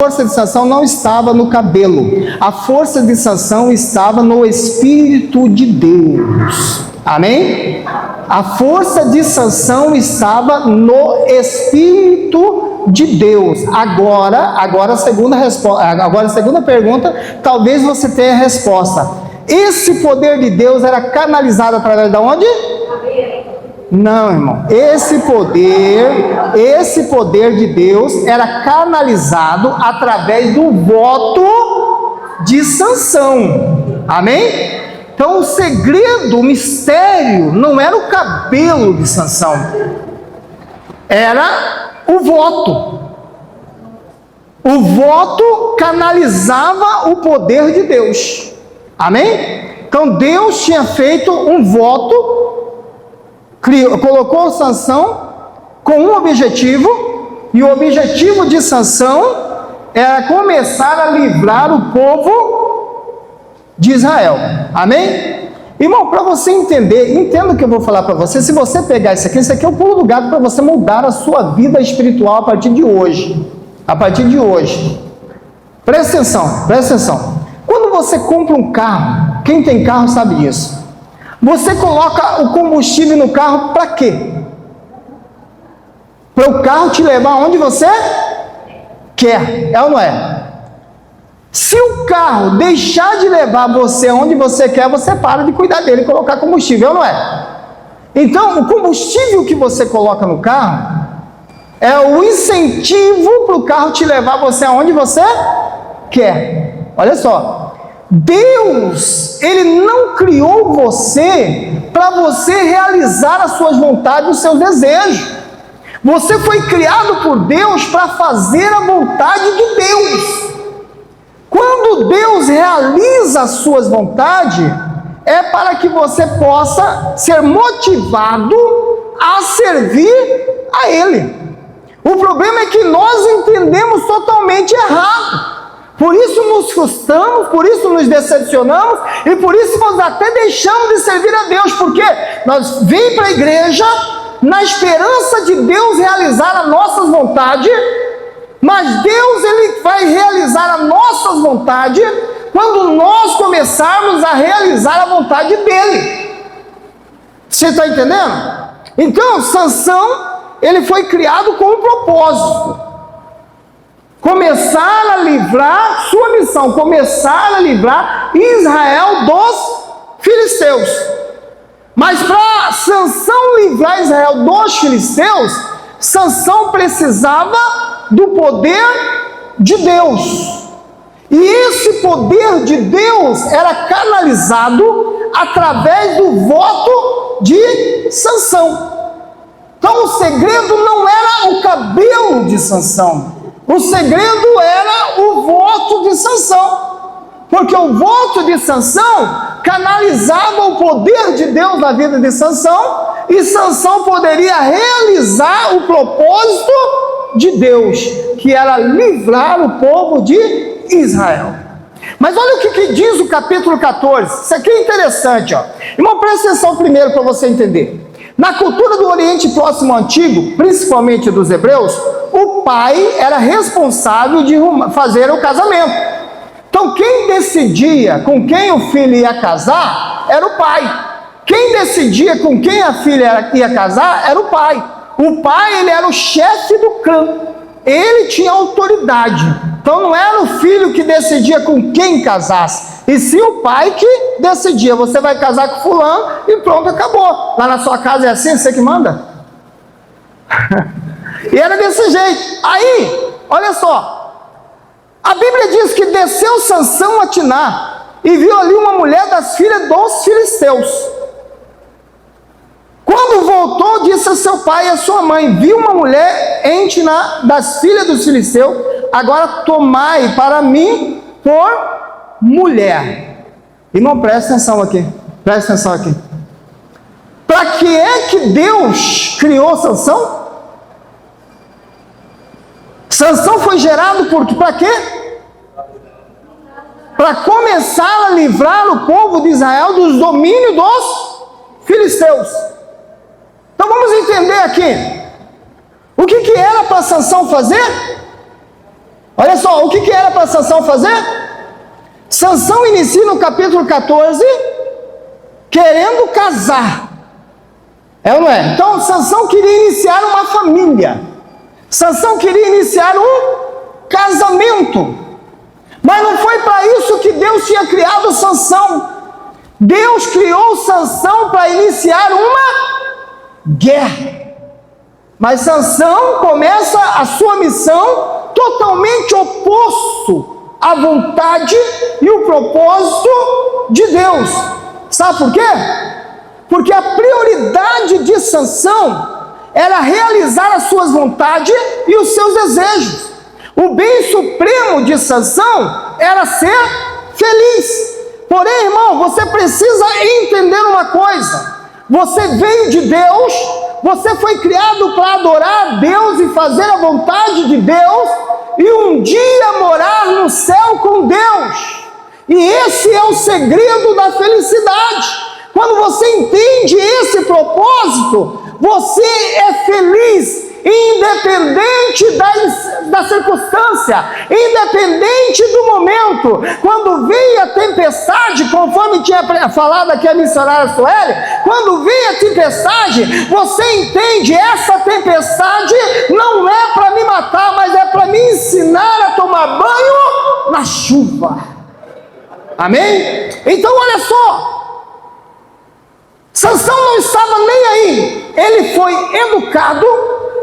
força de Sansão não estava no cabelo. A força de Sansão estava no Espírito de Deus. Amém? A força de Sansão estava no Espírito de Deus. Agora a segunda pergunta, talvez você tenha a resposta. Esse poder de Deus era canalizado através de onde? Não, irmão. Esse poder de Deus era canalizado através do voto de Sansão. Amém? Então o segredo, o mistério, não era o cabelo de Sansão, era o voto. O voto canalizava o poder de Deus. Amém? Então Deus tinha feito um voto, colocou Sansão com um objetivo, e o objetivo de Sansão era começar a livrar o povo de Israel. Amém? Irmão, para você entender, entenda o que eu vou falar para você. Se você pegar isso aqui é o pulo do gato para você mudar a sua vida espiritual a partir de hoje. A partir de hoje. Presta atenção. Quando você compra um carro, quem tem carro sabe disso. Você coloca o combustível no carro para quê? Para o carro te levar onde você quer, é ou não é? Se o carro deixar de levar você onde você quer, você para de cuidar dele e colocar combustível, é ou não é? Então, o combustível que você coloca no carro é o incentivo para o carro te levar você aonde você quer. Olha só, Deus, Ele não criou você para você realizar as suas vontades, os seus desejos. Você foi criado por Deus para fazer a vontade de Deus. Quando Deus realiza as suas vontades, é para que você possa ser motivado a servir a Ele. O problema é que nós entendemos totalmente errado. Por isso nos frustramos, por isso nos decepcionamos, e por isso nós até deixamos de servir a Deus, porque nós vamos para a igreja na esperança de Deus realizar as nossas vontades, mas Deus, Ele vai realizar as nossas vontades quando nós começarmos a realizar a vontade dEle. Você está entendendo? Então, Sansão, ele foi criado com um propósito. Começar a livrar, sua missão, começar a livrar Israel dos filisteus. Mas para Sansão livrar Israel dos filisteus, Sansão precisava do poder de Deus. E esse poder de Deus era canalizado através do voto de Sansão. Então o segredo não era o cabelo de Sansão. O segredo era o voto de Sansão. Porque o voto de Sansão canalizava o poder de Deus na vida de Sansão, e Sansão poderia realizar o propósito de Deus, que era livrar o povo de Israel. Mas olha o que diz o capítulo 14. Isso aqui é interessante, ó. Irmão, presta atenção primeiro para você entender. Na cultura do Oriente Próximo Antigo, principalmente dos hebreus, o pai era responsável de fazer o casamento. Então quem decidia com quem o filho ia casar era o pai. Quem decidia com quem a filha ia casar era o pai. O pai, ele era o chefe do clã. Ele tinha autoridade. Então não era o filho que decidia com quem casasse, e sim o pai que decidia. Você vai casar com fulano e pronto, acabou. Lá na sua casa é assim, você que manda? E era desse jeito. Aí, olha só. A Bíblia diz que desceu Sansão a Timná e viu ali uma mulher das filhas dos filisteus. Quando voltou, disse a seu pai e a sua mãe: viu uma mulher em Timná das filhas dos filisteus, agora tomai para mim por mulher. Irmão, presta atenção aqui. Presta atenção aqui. Para que é que Deus criou Sansão? Sansão foi gerado para quê? Para começar a livrar o povo de Israel dos domínios dos filisteus. Então vamos entender aqui. O que era para Sansão fazer? Olha só, o que era para Sansão fazer? Sansão inicia no capítulo 14, querendo casar. É ou não é? Então, Sansão queria iniciar uma família. Sansão queria iniciar um casamento. Mas não foi para isso que Deus tinha criado Sansão. Deus criou Sansão para iniciar uma guerra. Mas Sansão começa a sua missão totalmente oposto à vontade e o propósito de Deus. Sabe por quê? Porque a prioridade de Sansão era realizar as suas vontades e os seus desejos. O bem supremo de Sansão era ser feliz. Porém, irmão, você precisa entender uma coisa. Você veio de Deus, você foi criado para adorar a Deus e fazer a vontade de Deus, e um dia morar no céu com Deus. E esse é o segredo da felicidade. Quando você entende esse propósito, você é feliz, independente da circunstância, independente do momento. Quando vem a tempestade, conforme tinha falado aqui a missionária Sueli, quando vem a tempestade, você entende, essa tempestade não é para me matar, mas é para me ensinar a tomar banho na chuva. Amém? Então olha só, Sansão não estava nem aí. Ele foi educado,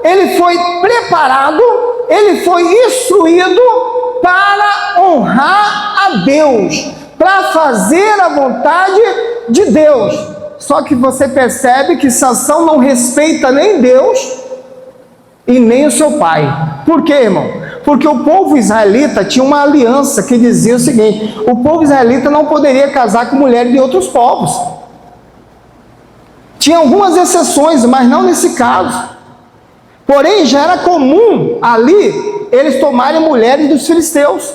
ele foi preparado, ele foi instruído para honrar a Deus, para fazer a vontade de Deus. Só que você percebe que Sansão não respeita nem Deus e nem o seu pai. Por quê, irmão? Porque o povo israelita tinha uma aliança que dizia o seguinte: o povo israelita não poderia casar com mulheres de outros povos. Tinha algumas exceções, mas não nesse caso. Porém, já era comum ali eles tomarem mulheres dos filisteus.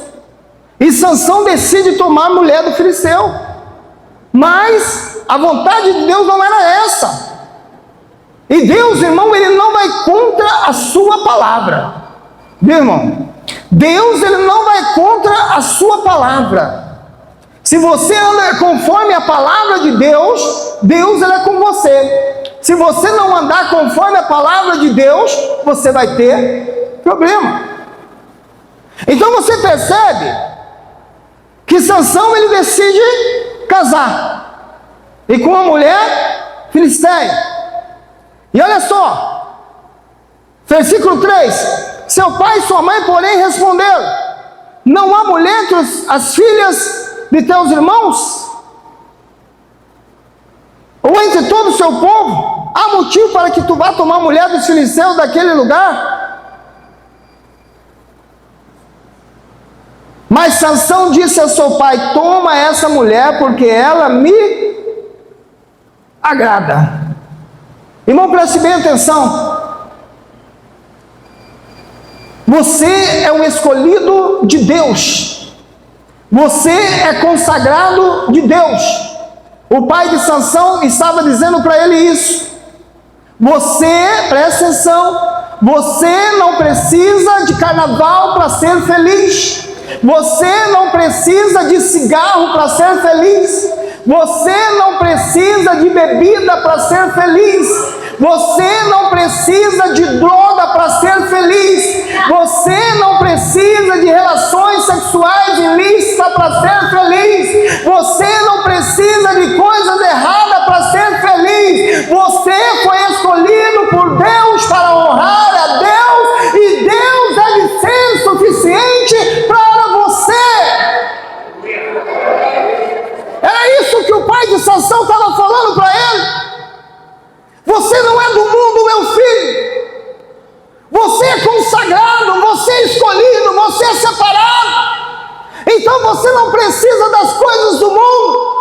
E Sansão decide tomar a mulher do filisteu. Mas a vontade de Deus não era essa. E Deus, irmão, ele não vai contra a sua palavra. Viu, irmão? Deus, ele não vai contra a sua palavra. Se você anda conforme a palavra de Deus, Deus ele é com você. Se você não andar conforme a palavra de Deus, você vai ter problema. Então você percebe que Sansão ele decide casar e com uma mulher filisteia. E olha só, versículo 3: seu pai e sua mãe, porém, responderam: não há mulher entre as filhas de teus irmãos, ou entre todo o seu povo? Há motivo para que tu vá tomar mulher dos filisteus daquele lugar? Mas Sansão disse a seu pai: toma essa mulher, porque ela me agrada. Irmão, preste bem atenção. Você é um escolhido de Deus. Você é consagrado de Deus. O pai de Sansão estava dizendo para ele isso. Você, presta atenção, você não precisa de carnaval para ser feliz. Você não precisa de cigarro para ser feliz. Você não precisa de bebida para ser feliz. Você não precisa de droga para ser feliz. Você não precisa de relações sexuais ilícitas para ser feliz. Você não precisa de coisas erradas para ser feliz. Você foi escolhido por Deus para honrar a Deus, e Deus deve ser suficiente para você. Era isso que o pai de Sansão estava falando para ele. Você não é do mundo, meu filho. Você é consagrado, você é escolhido, você é separado. Então você não precisa das coisas do mundo.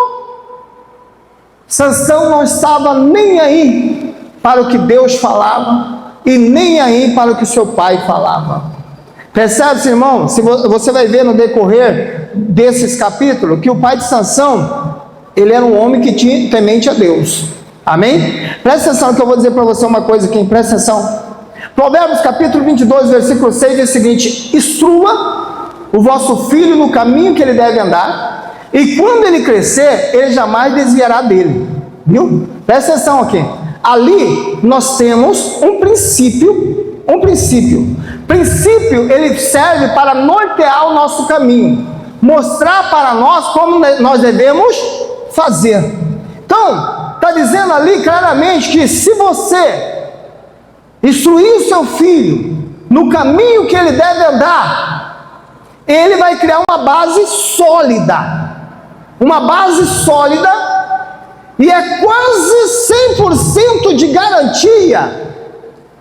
Sansão não estava nem aí para o que Deus falava e nem aí para o que seu pai falava. Percebe-se, irmão? Se você vai ver no decorrer desses capítulos que o pai de Sansão, ele era um homem que tinha temente a Deus. Amém? Presta atenção que eu vou dizer para você uma coisa aqui, presta atenção. Provérbios capítulo 22, versículo 6 diz o seguinte: instrua o vosso filho no caminho que ele deve andar, e quando ele crescer, ele jamais desviará dele. Viu? Presta atenção aqui. Ali nós temos um princípio. Princípio, ele serve para nortear o nosso caminho, mostrar para nós como nós devemos fazer. Então, está dizendo ali claramente que se você instruir o seu filho no caminho que ele deve andar, ele vai criar uma base sólida. Uma base sólida, e é quase 100% de garantia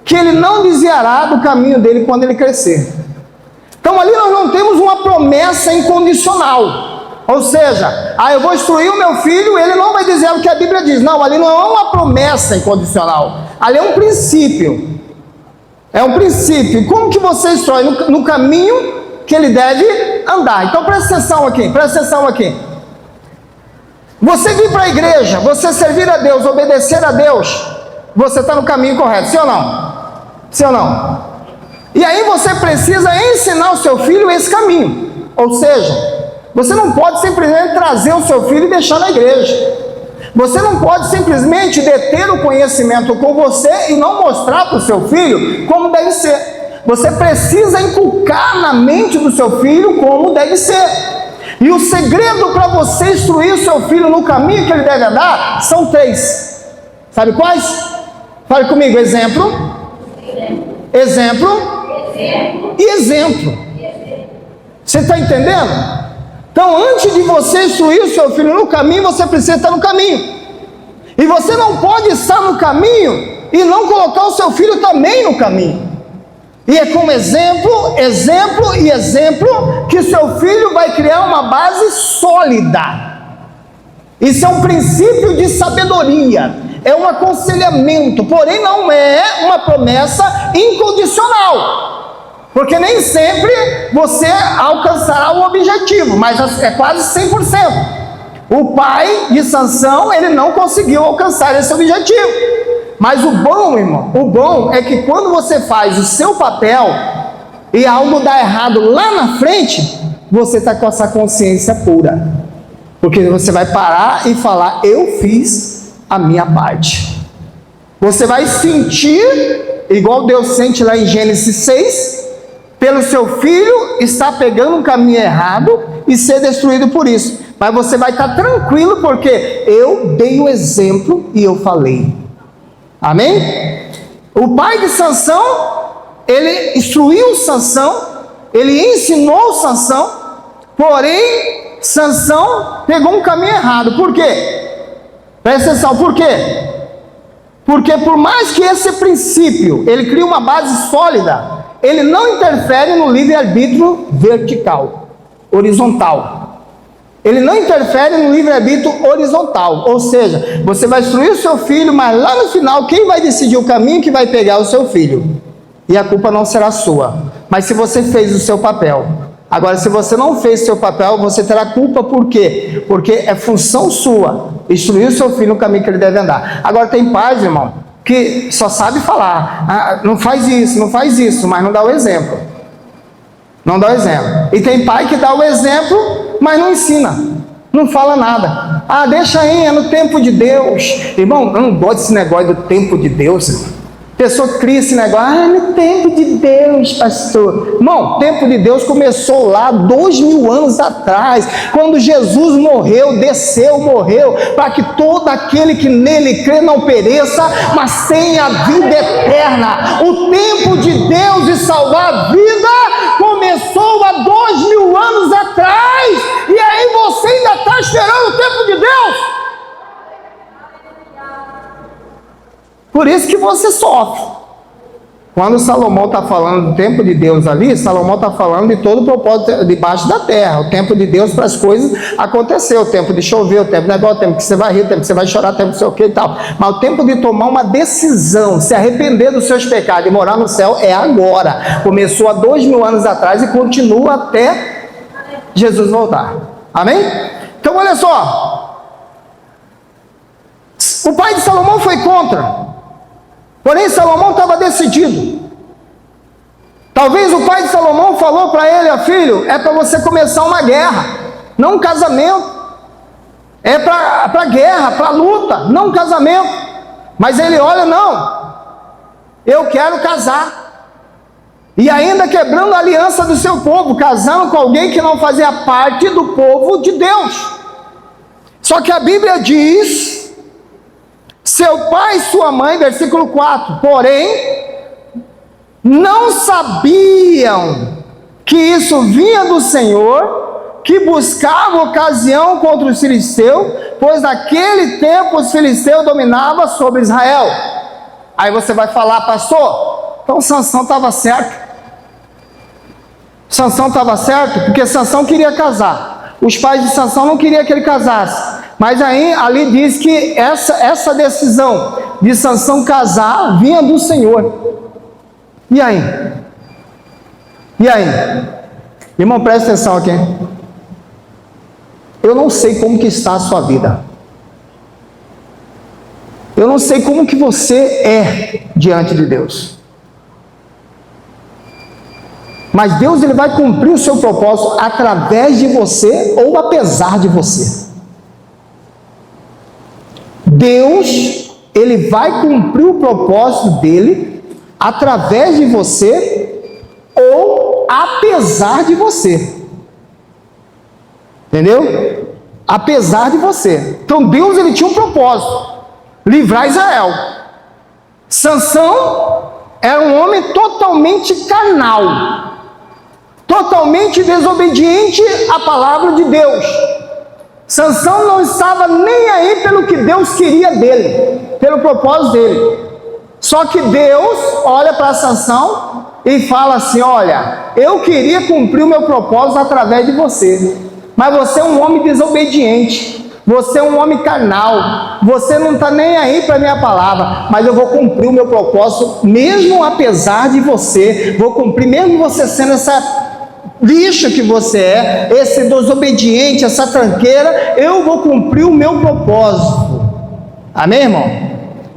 que ele não desviará do caminho dele quando ele crescer. Então ali nós não temos uma promessa incondicional, ou seja, eu vou instruir o meu filho, ele não vai dizer o que a Bíblia diz. Não, ali não é uma promessa incondicional, ali é um princípio. É um princípio. Como que você instrui? No caminho que ele deve andar. Então presta atenção aqui. Você vir para a igreja, você servir a Deus, obedecer a Deus, você está no caminho correto, sim ou não? Sim ou não? E aí você precisa ensinar o seu filho esse caminho. Ou seja, você não pode simplesmente trazer o seu filho e deixar na igreja. Você não pode simplesmente deter o conhecimento com você e não mostrar para o seu filho como deve ser. Você precisa inculcar na mente do seu filho como deve ser. E o segredo para você instruir o seu filho no caminho que ele deve andar são 3. Sabe quais? Fale comigo: exemplo, e exemplo. Você está entendendo? Então, antes de você instruir o seu filho no caminho, você precisa estar no caminho. E você não pode estar no caminho e não colocar o seu filho também no caminho. E é com exemplo que seu filho vai criar uma base sólida. Isso é um princípio de sabedoria, é um aconselhamento, porém não é uma promessa incondicional, porque nem sempre você alcançará o objetivo, mas é quase 100%. O pai de Sansão, ele não conseguiu alcançar esse objetivo. Mas o bom, irmão, é que quando você faz o seu papel e algo dá errado lá na frente, você está com essa consciência pura. Porque você vai parar e falar: eu fiz a minha parte. Você vai sentir, igual Deus sente lá em Gênesis 6, pelo seu filho estar pegando um caminho errado e ser destruído por isso. Mas você vai estar tranquilo porque eu dei o exemplo e eu falei. Amém? O pai de Sansão, ele instruiu Sansão, ele ensinou Sansão, porém Sansão pegou um caminho errado. Por quê? Presta atenção, por quê? Porque por mais que esse princípio ele crie uma base sólida, ele não interfere no livre-arbítrio vertical, horizontal. Ele não interfere no livre-arbítrio horizontal, ou seja, você vai instruir o seu filho, mas lá no final, quem vai decidir o caminho que vai pegar é o seu filho, e a culpa não será sua, mas se você fez o seu papel. Agora, se você não fez o seu papel, você terá culpa. Por quê? Porque é função sua instruir o seu filho no caminho que ele deve andar. Agora, tem pais, irmão, que só sabe falar: não faz isso, mas não dá o exemplo. Não dá o exemplo. E tem pai que dá o exemplo, mas não ensina, não fala nada. Deixa aí, é no tempo de Deus. Irmão, eu não gosto desse negócio do tempo de Deus, irmão. A pessoa cria esse negócio: no tempo de Deus, pastor. Irmão, o tempo de Deus começou lá 2000 anos atrás, quando Jesus morreu, morreu, para que todo aquele que nele crê não pereça, mas tenha a vida eterna. O tempo de Deus de salvar a vida começou há 2000 anos atrás, e aí você ainda está esperando o tempo de Deus? Por isso que você sofre. Quando Salomão está falando do tempo de Deus ali, Salomão está falando de todo o propósito debaixo da terra. O tempo de Deus para as coisas acontecer. O tempo de chover, o tempo de negócio, o tempo que você vai rir, o tempo que você vai chorar, o tempo que sei o que e tal. Mas o tempo de tomar uma decisão, se arrepender dos seus pecados e morar no céu é agora. Começou há 2000 anos atrás e continua até Jesus voltar. Amém? Então olha só. O pai de Salomão foi contra. Porém, Salomão estava decidido. Talvez o pai de Salomão falou para ele: filho, é para você começar uma guerra, não um casamento. É para guerra, para luta, não um casamento. Mas ele olha: não, eu quero casar. E ainda quebrando a aliança do seu povo, casando com alguém que não fazia parte do povo de Deus. Só que a Bíblia diz: seu pai e sua mãe, versículo 4, porém, não sabiam que isso vinha do Senhor, que buscava ocasião contra os filisteus, pois naquele tempo os filisteus dominavam sobre Israel. Aí você vai falar: pastor, então Sansão estava certo. Sansão estava certo, porque Sansão queria casar. Os pais de Sansão não queriam que ele casasse. Mas aí ali diz que essa decisão de Sansão casar vinha do Senhor. E aí? E aí? Irmão, presta atenção aqui. Eu não sei como que está a sua vida. Eu não sei como que você é diante de Deus. Mas Deus, ele vai cumprir o seu propósito através de você ou apesar de você. Deus, ele vai cumprir o propósito dele através de você ou apesar de você. Entendeu? Apesar de você. Então Deus, ele tinha um propósito: livrar Israel. Sansão era um homem totalmente carnal, totalmente desobediente à palavra de Deus. Sansão não estava nem aí pelo que Deus queria dele, pelo propósito dele. Só que Deus olha para Sansão e fala assim: olha, eu queria cumprir o meu propósito através de você, mas você é um homem desobediente, você é um homem carnal, você não está nem aí para a minha palavra, mas eu vou cumprir o meu propósito, mesmo apesar de você, vou cumprir, mesmo você sendo essa lixo que você é, esse desobediente, essa tranqueira, eu vou cumprir o meu propósito. Amém, irmão?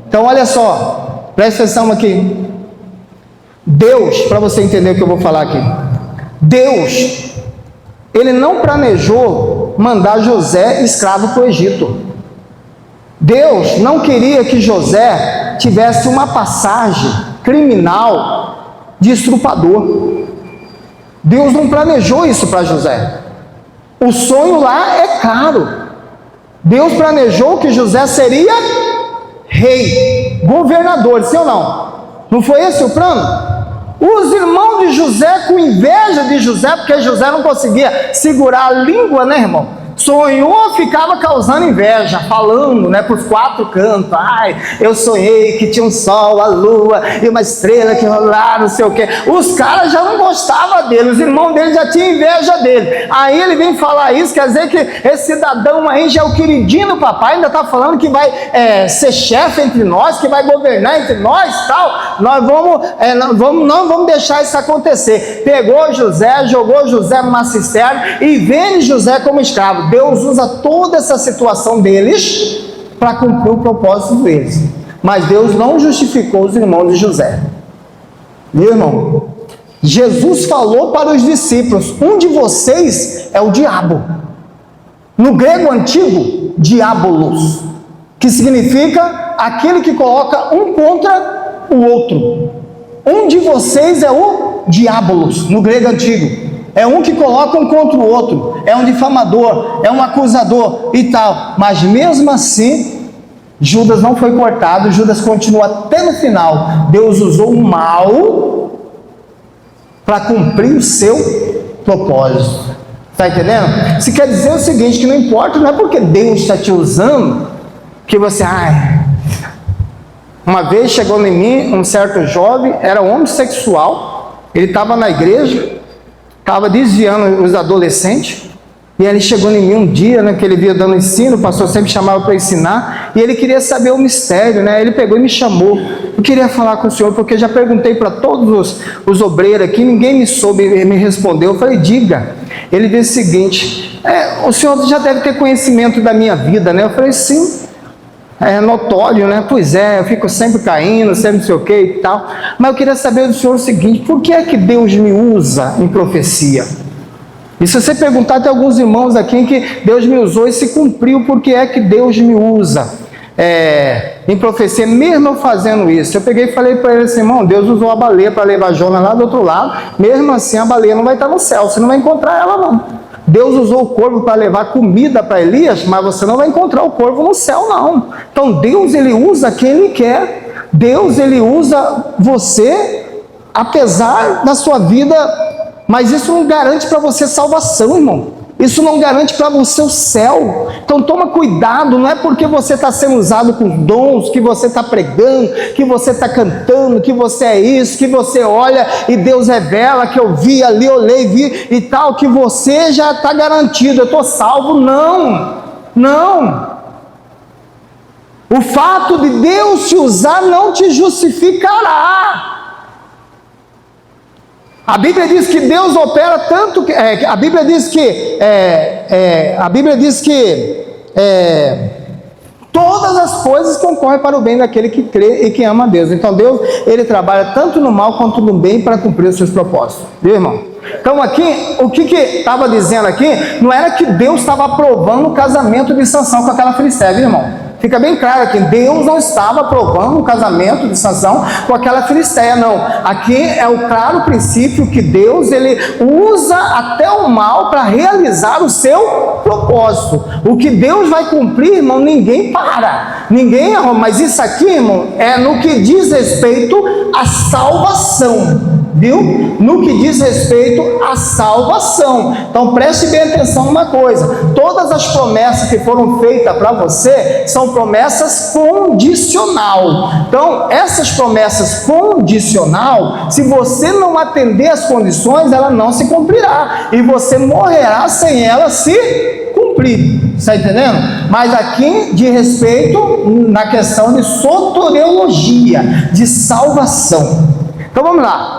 Então olha só, presta atenção aqui. Deus, para você entender o que eu vou falar aqui, Deus, ele não planejou mandar José escravo para o Egito. Deus não queria que José tivesse uma passagem criminal de estrupador. Deus não planejou isso para José. O sonho lá é caro. Deus planejou que José seria rei, governador, sim ou não? Não foi esse o plano? Os irmãos de José, com inveja de José, porque José não conseguia segurar a língua, né, irmão? Sonhou, ficava causando inveja, falando, né, por 4 cantos. Ai, eu sonhei que tinha um sol, a lua e uma estrela que rolava, não sei o que. Os caras já não gostavam dele, os irmãos dele já tinham inveja dele. Aí ele vem falar isso, quer dizer que esse cidadão aí já é o queridinho do papai, ainda está falando que vai ser chefe entre nós, que vai governar entre nós, tal. Não vamos deixar isso acontecer. Pegou José, jogou José numa cisterna e vende José como escravo. Deus usa toda essa situação deles para cumprir o propósito deles. Mas Deus não justificou os irmãos de José. Meu irmão, Jesus falou para os discípulos: um de vocês é o diabo. No grego antigo, diabolos, que significa aquele que coloca um contra o outro. Um de vocês é o diabolos, no grego antigo. É um que coloca um contra o outro, é um difamador, é um acusador e tal. Mas mesmo assim, Judas não foi cortado, Judas continua até no final. Deus usou o mal para cumprir o seu propósito. Está entendendo? Isso quer dizer o seguinte, que não importa, não é porque Deus está te usando, que você... Uma vez chegou em mim um certo jovem, era homossexual, ele estava na igreja, estava desviando os adolescentes, e ele chegou em mim um dia, né, que ele via dando ensino, o pastor sempre chamava para ensinar, e ele queria saber o mistério, né, ele pegou e me chamou, eu queria falar com o senhor, porque já perguntei para todos os obreiros aqui, ninguém me respondeu, eu falei, diga. Ele disse o seguinte: o senhor já deve ter conhecimento da minha vida, né, eu falei, sim. É notório, né? Pois é, eu fico sempre caindo, sempre não sei o que e tal. Mas eu queria saber do senhor o seguinte: por que é que Deus me usa em profecia? E se você perguntar, tem alguns irmãos aqui em que Deus me usou e se cumpriu, por que é que Deus me usa em profecia, mesmo eu fazendo isso? Eu peguei e falei para ele assim: irmão, Deus usou a baleia para levar Jonas lá do outro lado, mesmo assim a baleia não vai estar no céu, você não vai encontrar ela não. Deus usou o corvo para levar comida para Elias, mas você não vai encontrar o corvo no céu não. Então Deus, ele usa quem ele quer. Deus, ele usa você, apesar da sua vida, mas isso não garante para você salvação, irmão. Isso não garante para você o céu. Então toma cuidado, não é porque você está sendo usado com dons, que você está pregando, que você está cantando, que você é isso, que você olha e Deus revela que eu vi ali, olhei, vi e tal, que você já está garantido, eu estou salvo. Não, não. O fato de Deus te usar não te justificará. A Bíblia diz que Deus opera tanto que a Bíblia diz que todas as coisas concorrem para o bem daquele que crê e que ama a Deus. Então Deus, ele trabalha tanto no mal quanto no bem para cumprir os seus propósitos. Viu, irmão? Então aqui, o que estava dizendo aqui, não era que Deus estava aprovando o casamento de Sansão com aquela filisteia, viu, irmão? Fica bem claro aqui, Deus não estava aprovando o casamento de Sansão com aquela filisteia, não. Aqui é o claro princípio que Deus, ele usa até o mal para realizar o seu propósito. O que Deus vai cumprir, irmão, ninguém para. Ninguém arruma. Mas isso aqui, irmão, é no que diz respeito à salvação. Viu? No que diz respeito à salvação. Então preste bem atenção numa coisa: todas as promessas que foram feitas para você são promessas condicional. Então essas promessas condicional, se você não atender às condições, ela não se cumprirá e você morrerá sem ela se cumprir. Está entendendo? Mas aqui de respeito na questão de soteriologia, de salvação. Então vamos lá.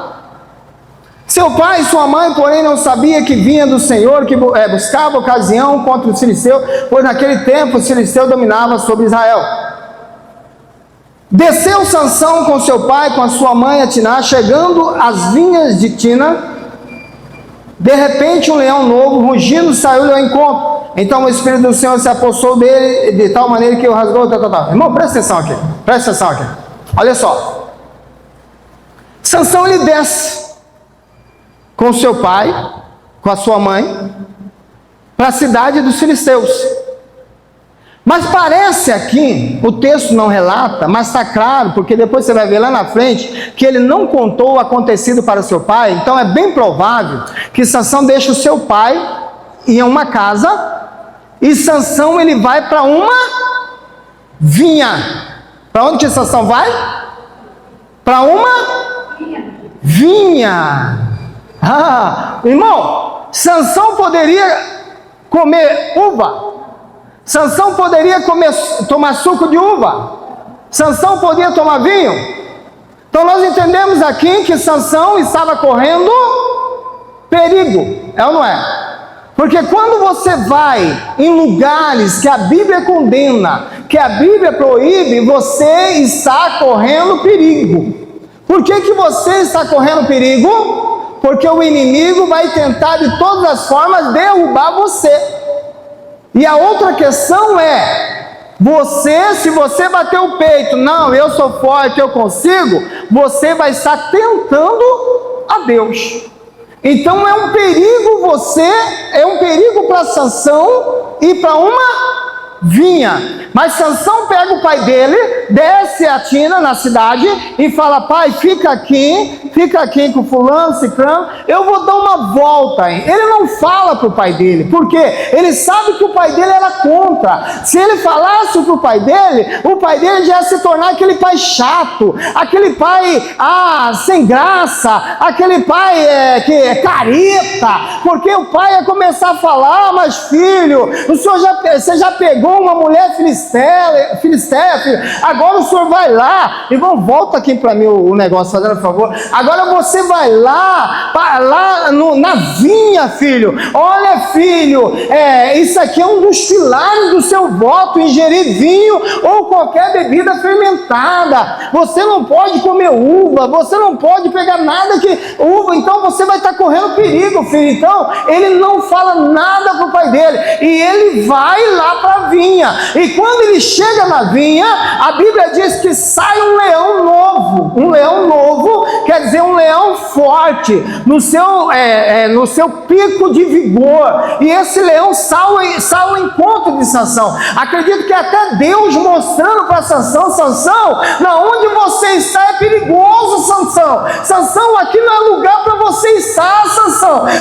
Seu pai e sua mãe, porém, não sabia que vinha do Senhor, que buscava ocasião contra os filisteus, pois naquele tempo os filisteus dominavam sobre Israel. Desceu Sansão com seu pai, com a sua mãe a Timná, chegando às vinhas de Timná. De repente um leão novo, rugindo, saiu-lhe ao encontro. Então o Espírito do Senhor se apossou dele, de tal maneira que o rasgou. Irmão, presta atenção aqui, presta atenção aqui. Olha só. Sansão, ele desce com seu pai, com a sua mãe, para a cidade dos filisteus. Mas parece aqui, o texto não relata, mas está claro, porque depois você vai ver lá na frente, que ele não contou o acontecido para seu pai. Então é bem provável que Sansão deixa o seu pai em uma casa, e Sansão, ele vai para uma vinha. Para onde que Sansão vai? Para uma vinha. Irmão, Sansão poderia comer uva, Sansão poderia tomar suco de uva, Sansão podia tomar vinho. Então nós entendemos aqui que Sansão estava correndo perigo, é ou não é? Porque quando você vai em lugares que a Bíblia condena, que a Bíblia proíbe, você está correndo perigo. Por que você está correndo perigo? Porque o inimigo vai tentar de todas as formas derrubar você. E a outra questão é, se você bater o peito, não, eu sou forte, eu consigo, você vai estar tentando a Deus. Então é um perigo para Sansão ir para uma vinha. Mas Sansão pega o pai dele, desce a Timná na cidade e fala: pai, fica aqui com fulano, ciclano, eu vou dar uma volta, hein? Ele não fala para o pai dele, porque ele sabe que o pai dele era contra. Se ele falasse para o pai dele já ia se tornar aquele pai chato, aquele pai sem graça, aquele pai que é careta, porque o pai ia começar a falar: mas filho, você já pegou uma mulher filisteia, filho, agora o senhor vai lá, irmão, volta aqui para mim o negócio, fazendo favor. Agora você vai lá, na vinha, filho. Olha, filho, isso aqui é um dos pilares do seu voto, ingerir vinho ou qualquer bebida fermentada. Você não pode comer uva, você não pode pegar nada que uva, então você vai estar correndo perigo, filho. Então, ele não fala nada para o pai dele, e ele vai lá para a vinha, e quando ele chega na vinha, a Bíblia diz que sai um leão novo, quer dizer, um leão forte, no seu pico de vigor, e esse leão sai ao encontro de Sansão. Acredito que até Deus mostrando para Sansão: Sansão, na onde você está é perigoso, Sansão, aqui não é lugar para você estar,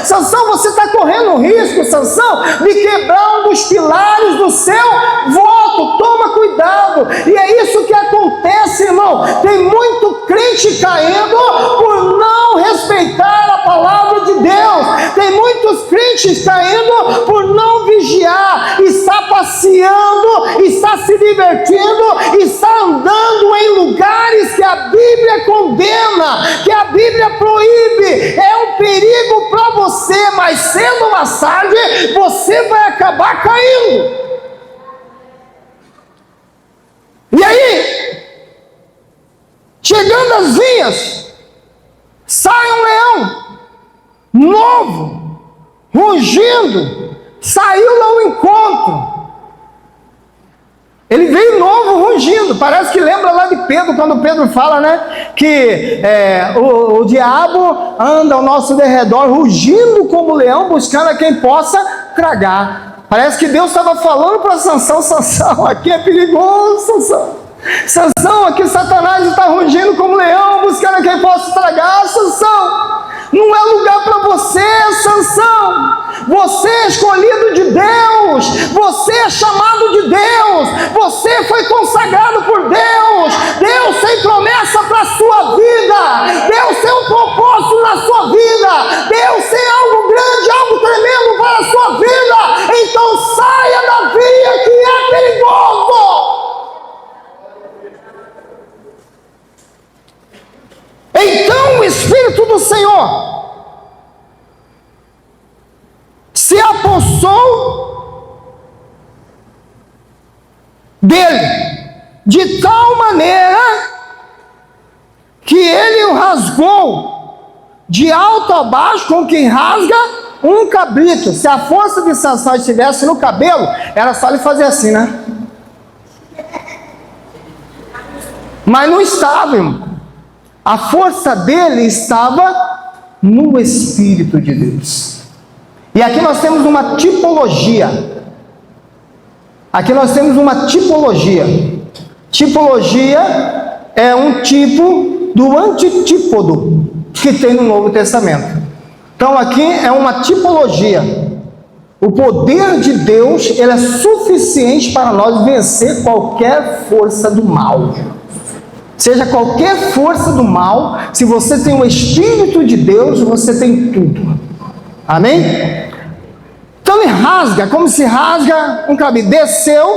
Sansão, você está correndo risco, Sansão, de quebrar um dos pilares do seu voto. Toma cuidado. E é isso que acontece, irmão. Tem muito crente caindo por não respeitar a palavra de Deus. Tem muitos crentes caindo por não vigiar. Está passeando, está se divertindo, está andando em lugares que a Bíblia condena, que a Bíblia proíbe. É um perigo para você, mas cedo ou mais tarde você vai acabar caindo. E aí, chegando às vinhas, sai um leão novo, rugindo, saiu lá ao encontro. Ele veio novo, rugindo. Parece que lembra lá de Pedro, quando Pedro fala, né, que o diabo anda ao nosso derredor, rugindo como leão, buscando a quem possa tragar. Parece que Deus estava falando para Sansão: aqui é perigoso, Sansão, aqui Satanás está rugindo como leão, buscando a quem possa tragar. Sansão, não é lugar para você, Sansão. Você é escolhido de Deus, você é chamado de Deus, você foi consagrado por Deus. Deus tem promessa para a sua vida, Deus tem um propósito na sua vida, Deus tem algo grande, algo tremendo para a sua vida. Então saia da via que é perigoso. Então o Espírito do Senhor se apossou dele de tal maneira que ele o rasgou de alto a baixo, como quem rasga um cabrito. Se a força de Sansão estivesse no cabelo, era só ele fazer assim, né? Mas não estava, irmão. A força dele estava no Espírito de Deus. E aqui nós temos uma tipologia. Tipologia é um tipo do antitípodo que tem no Novo Testamento. Então aqui é uma tipologia. O poder de Deus, ele é suficiente para nós vencer qualquer força do mal. Seja qualquer força do mal, se você tem o Espírito de Deus, você tem tudo. Amém? Então ele rasga, como se rasga um cabide. Desceu.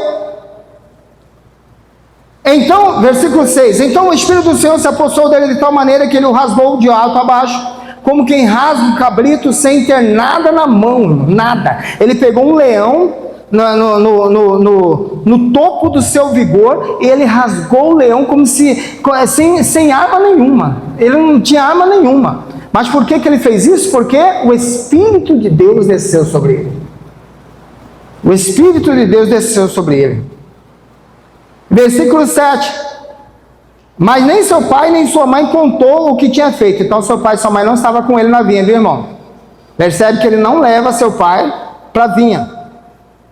Então, versículo 6. Então o Espírito do Senhor se apossou dele de tal maneira que ele o rasgou de alto a baixo, como quem rasga um cabrito sem ter nada na mão, nada. Ele pegou um leão no topo do seu vigor, e ele rasgou o leão como se sem arma nenhuma. Ele não tinha arma nenhuma. Mas por que ele fez isso? Porque o Espírito de Deus desceu sobre ele. O Espírito de Deus desceu sobre ele. Versículo 7. Mas nem seu pai nem sua mãe contou o que tinha feito. Então seu pai e sua mãe não estavam com ele na vinha, viu, irmão? Percebe que ele não leva seu pai para a vinha.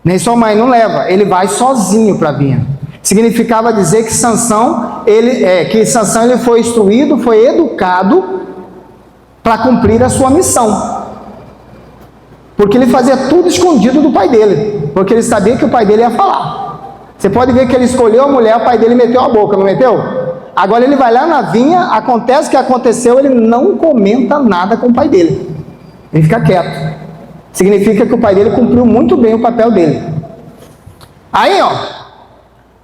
Nem sua mãe não leva, ele vai sozinho para a vinha. Significava dizer que Sansão, ele foi instruído, foi educado para cumprir a sua missão. Porque ele fazia tudo escondido do pai dele, porque ele sabia que o pai dele ia falar. Você pode ver que ele escolheu a mulher, o pai dele meteu a boca, não meteu? Agora ele vai lá na vinha, acontece o que aconteceu, ele não comenta nada com o pai dele. Ele fica quieto. Significa que o pai dele cumpriu muito bem o papel dele. Aí,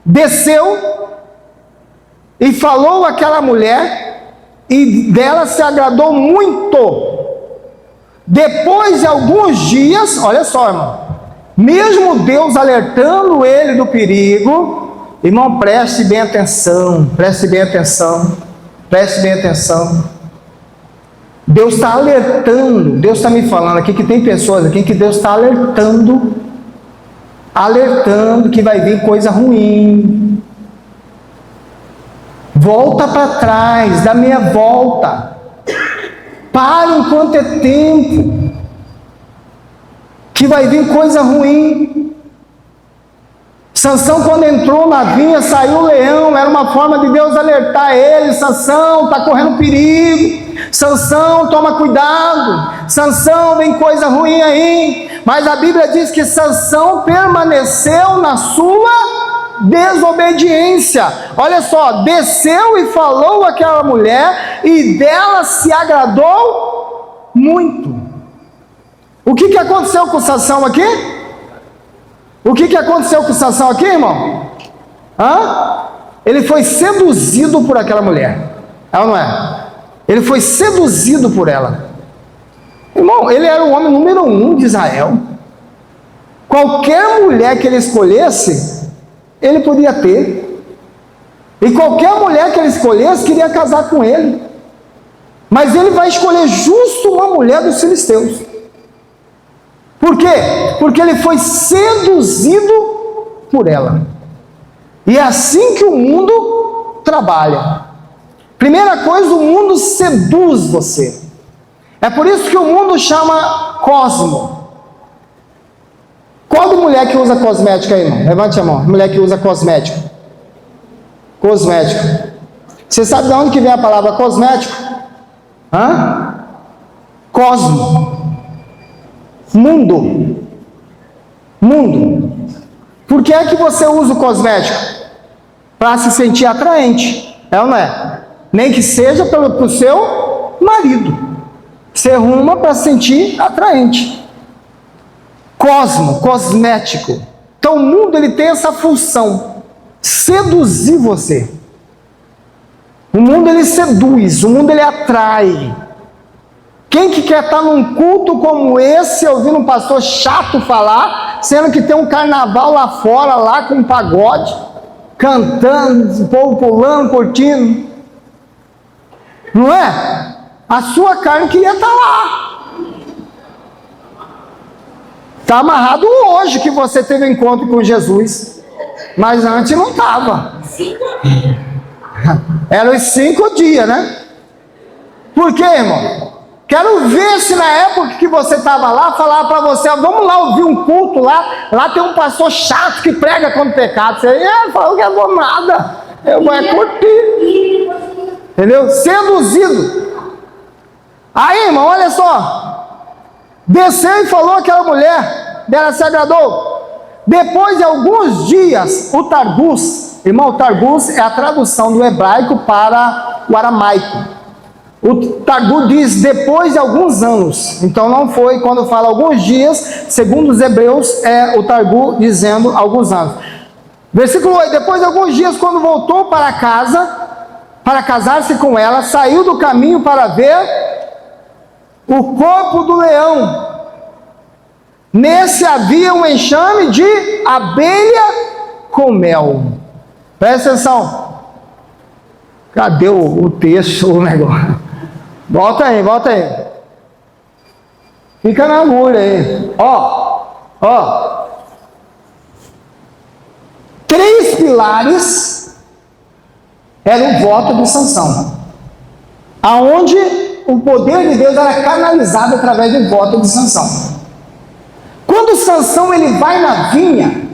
desceu e falou àquela mulher, e dela se agradou muito. Depois de alguns dias, olha só, irmão, mesmo Deus alertando ele do perigo, irmão, preste bem atenção, preste bem atenção, preste bem atenção. Deus está alertando, Deus está me falando aqui que tem pessoas aqui que Deus está alertando que vai vir coisa ruim. Volta para trás, dá meia volta. Para enquanto é tempo, que vai vir coisa ruim. Sansão, quando entrou na vinha, saiu o leão, era uma forma de Deus alertar ele: Sansão, está correndo perigo, Sansão, toma cuidado, Sansão, vem coisa ruim aí. Mas a Bíblia diz que Sansão permaneceu na sua desobediência. Olha só, desceu e falou àquela mulher, e dela se agradou muito. O que aconteceu com Sansão aqui? O que aconteceu com Sansão aqui, irmão? Ele foi seduzido por aquela mulher, é ou não é? Ele foi seduzido por ela. Irmão, ele era o homem número 1 de Israel. Qualquer mulher que ele escolhesse, ele podia ter. E qualquer mulher que ele escolhesse, queria casar com ele. Mas ele vai escolher justo uma mulher dos filisteus. Por quê? Porque ele foi seduzido por ela. E é assim que o mundo trabalha. Primeira coisa, o mundo seduz você. É por isso que o mundo chama cosmo. Qual de mulher que usa cosmética aí, irmão? Levante a mão. Mulher que usa cosmético. Cosmético. Você sabe de onde que vem a palavra cosmético? Cosmo. Mundo. Por que é que você usa o cosmético? Para se sentir atraente, é ou não é? Nem que seja para o seu marido. Você arruma para se sentir atraente. Cosmético. Então o mundo, ele tem essa função: seduzir você. O mundo, ele seduz, o mundo, ele atrai. Quem que quer estar num culto como esse, ouvindo um pastor chato falar, sendo que tem um carnaval lá fora, lá com um pagode, cantando, o povo pulando, curtindo? Não é? A sua carne queria estar lá. Está amarrado hoje que você teve um encontro com Jesus, mas antes não estava. Eram os 5 dias, né? Por quê, irmão? Quero ver se na época que você estava lá, falar para você: vamos lá ouvir um culto lá tem um pastor chato que prega contra o pecado. Você falou que eu vou nada, eu vou curtir. Entendeu? Seduzido. Aí, irmão, olha só. Desceu e falou àquela mulher, dela se agradou. Depois de alguns dias, o Targus, irmão, o Targus é a tradução do hebraico para o aramaico. O Targum diz depois de alguns anos. Então não foi quando fala alguns dias, segundo os hebreus, é o Targum dizendo alguns anos. Versículo 8: depois de alguns dias, quando voltou para casa, para casar-se com ela, saiu do caminho para ver o corpo do leão. Nesse havia um enxame de abelha com mel. Presta atenção. Cadê o texto, o negócio? Volta aí. Fica na agulha aí. Ó. 3 pilares eram o voto de Sansão. Aonde o poder de Deus era canalizado através do voto de Sansão. Quando Sansão ele vai na vinha,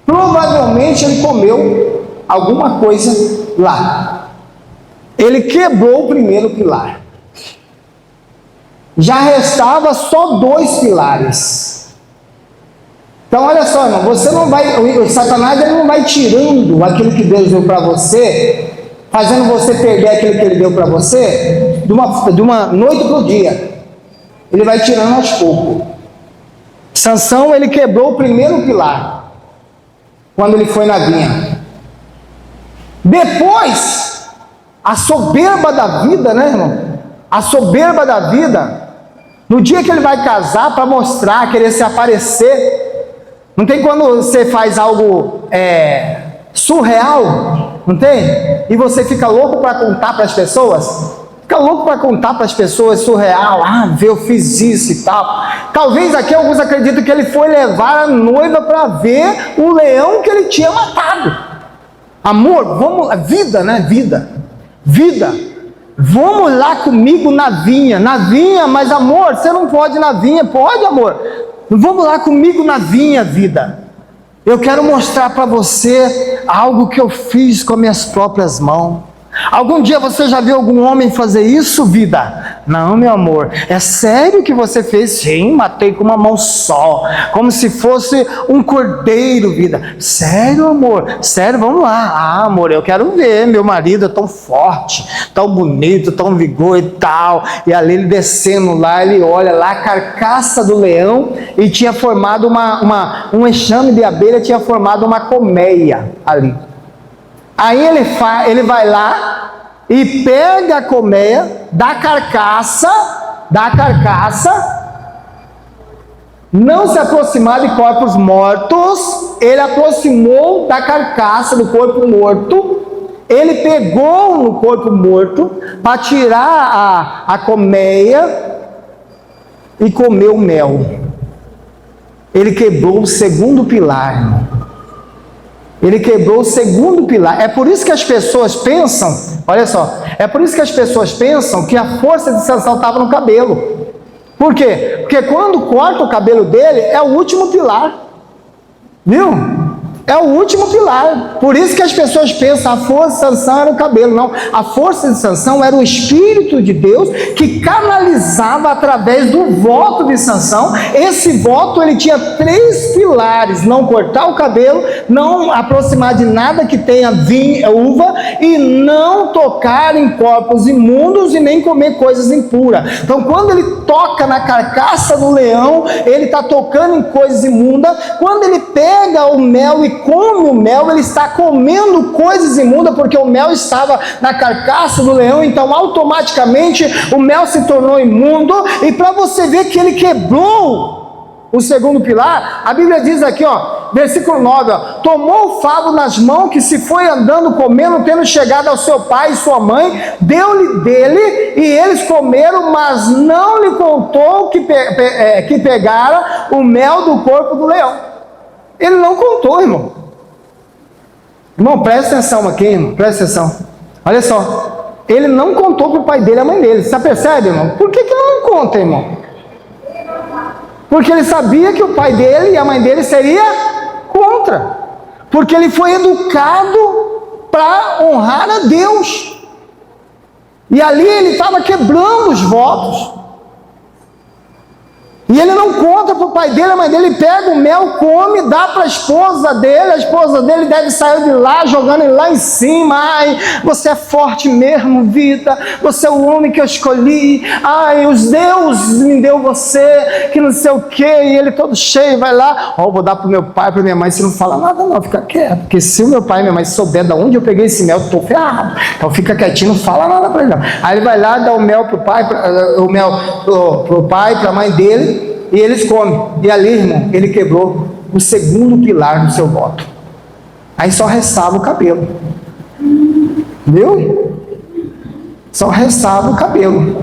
provavelmente ele comeu alguma coisa lá. Ele quebrou o primeiro pilar. Já restava só 2 pilares. Então olha só, irmão, você não vai, o Satanás ele não vai tirando aquilo que Deus deu para você, fazendo você perder aquilo que ele deu para você, de uma noite para o dia. Ele vai tirando aos poucos. Sansão, ele quebrou o primeiro pilar, quando ele foi na vinha. Depois, a soberba da vida, né, irmão? A soberba da vida, no dia que ele vai casar, para mostrar, querer se aparecer. Não tem quando você faz algo surreal, não tem? E você fica louco para contar para as pessoas? Fica louco para contar para as pessoas, surreal. Eu fiz isso e tal. Talvez aqui alguns acreditam que ele foi levar a noiva para ver o leão que ele tinha matado. Amor, vamos, vida, né? Vida. Vamos lá comigo na vinha, mas amor, você não pode ir na vinha. Pode, amor? Vamos lá comigo na vinha, vida. Eu quero mostrar para você algo que eu fiz com minhas próprias mãos. Algum dia você já viu algum homem fazer isso, vida? Não, meu amor, é sério que você fez? Sim, matei com uma mão só, como se fosse um cordeiro, vida. Sério, amor? Sério, vamos lá. Amor, eu quero ver, meu marido é tão forte, tão bonito, tão vigor e tal. E ali ele descendo lá, ele olha lá a carcaça do leão e tinha formado um enxame de abelha, tinha formado uma colmeia ali. Aí ele vai lá e pega a colmeia da carcaça, não se aproximar de corpos mortos, ele aproximou da carcaça do corpo morto, ele pegou no corpo morto para tirar a colmeia e comeu o mel. Ele quebrou o segundo pilar. Ele quebrou o segundo pilar. É por isso que as pessoas pensam, olha só, é por isso que as pessoas pensam que a força de Sansão estava no cabelo. Por quê? Porque quando corta o cabelo dele, é o último pilar. Viu? É o último pilar. Por isso que as pessoas pensam a força de Sansão era o cabelo. Não, a força de Sansão era o Espírito de Deus que canalizava através do voto de Sansão. Esse voto ele tinha 3 pilares: não cortar o cabelo, não aproximar de nada que tenha uva e não tocar em corpos imundos e nem comer coisas impuras. Então quando ele toca na carcaça do leão, ele está tocando em coisas imundas. Quando ele pega o mel e come o mel, ele está comendo coisas imundas, porque o mel estava na carcaça do leão. Então automaticamente o mel se tornou imundo. E para você ver que ele quebrou o segundo pilar, a Bíblia diz aqui, versículo 9, tomou o favo nas mãos, que se foi andando comendo, tendo chegado ao seu pai e sua mãe, deu-lhe dele, e eles comeram, mas não lhe contou que pegara o mel do corpo do leão. Ele não contou, irmão. Irmão, presta atenção aqui, irmão, presta atenção. Olha só, ele não contou para o pai dele e a mãe dele. Você percebe, irmão? Por que ele não conta, irmão? Porque ele sabia que o pai dele e a mãe dele seria contra. Porque ele foi educado para honrar a Deus. E ali ele estava quebrando os votos. E ele não conta para o pai dele, a mãe dele pega o mel, come, dá para a esposa dele deve sair de lá, jogando ele lá em cima. Ai, você é forte mesmo, vida, você é o homem que eu escolhi, ai, os deuses me deu você, que não sei o que, e ele todo cheio, vai lá, vou dar para o meu pai, para minha mãe, se não fala nada não, fica quieto, porque se o meu pai e minha mãe souber de onde eu peguei esse mel, eu estou ferrado, então fica quietinho, não fala nada para ele não. Aí ele vai lá, dá o mel para o pai, para a mãe dele, e eles comem. E ali, irmão, ele quebrou o segundo pilar do seu voto. Aí só restava o cabelo. Viu? Só restava o cabelo.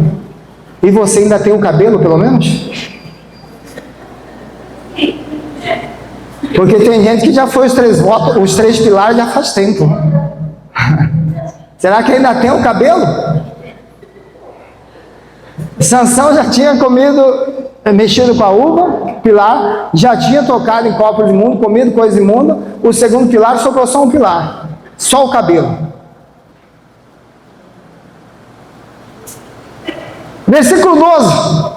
E você ainda tem o cabelo, pelo menos? Porque tem gente que já foi os 3 votos, os 3 pilares já faz tempo. Será que ainda tem o cabelo? Sansão já tinha mexido com a uva, pilar, já tinha tocado em copo de imundo, comido coisa imunda. O segundo pilar sobrou só um pilar, só o cabelo. Versículo 12.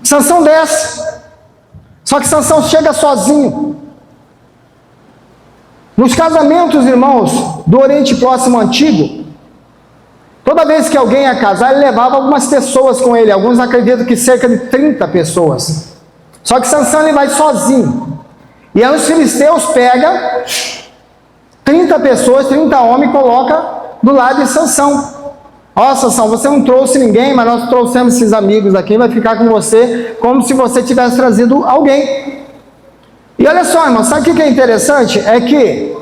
Sansão desce, só que Sansão chega sozinho. Nos casamentos, irmãos, do Oriente Próximo Antigo, toda vez que alguém ia casar, ele levava algumas pessoas com ele. Alguns acreditam que cerca de 30 pessoas. Só que Sansão ele vai sozinho. E aí os filisteus pegam 30 pessoas, 30 homens, coloca do lado de Sansão. Ó, Sansão, você não trouxe ninguém, mas nós trouxemos esses amigos aqui, vai ficar com você como se você tivesse trazido alguém. E olha só, irmão, sabe o que é interessante? É que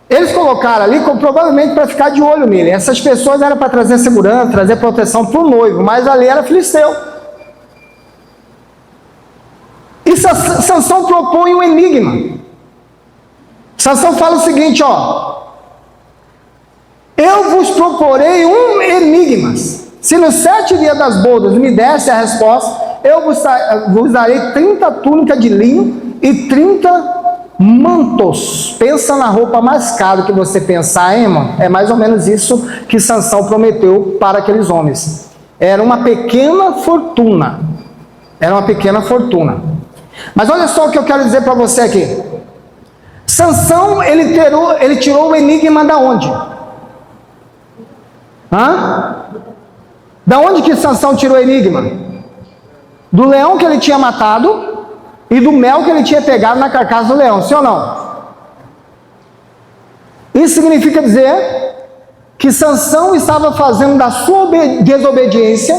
eles colocaram ali provavelmente para ficar de olho nele. Essas pessoas eram para trazer segurança, trazer proteção para o noivo, mas ali era filisteu. E Sansão propõe um enigma. Sansão fala o seguinte, ó: eu vos proporei um enigma. Se nos 7 dias das bodas me desse a resposta, eu vos darei 30 túnicas de linho e 30 mantos. Pensa na roupa mais cara que você pensar, hein, irmão? É mais ou menos isso que Sansão prometeu para aqueles homens. Era uma pequena fortuna. Era uma pequena fortuna. Mas olha só o que eu quero dizer para você aqui. Sansão, ele tirou o enigma da onde? Da onde que Sansão tirou o enigma? Do leão que ele tinha matado e do mel que ele tinha pegado na carcaça do leão, sim ou não? Isso significa dizer que Sansão estava fazendo da sua desobediência,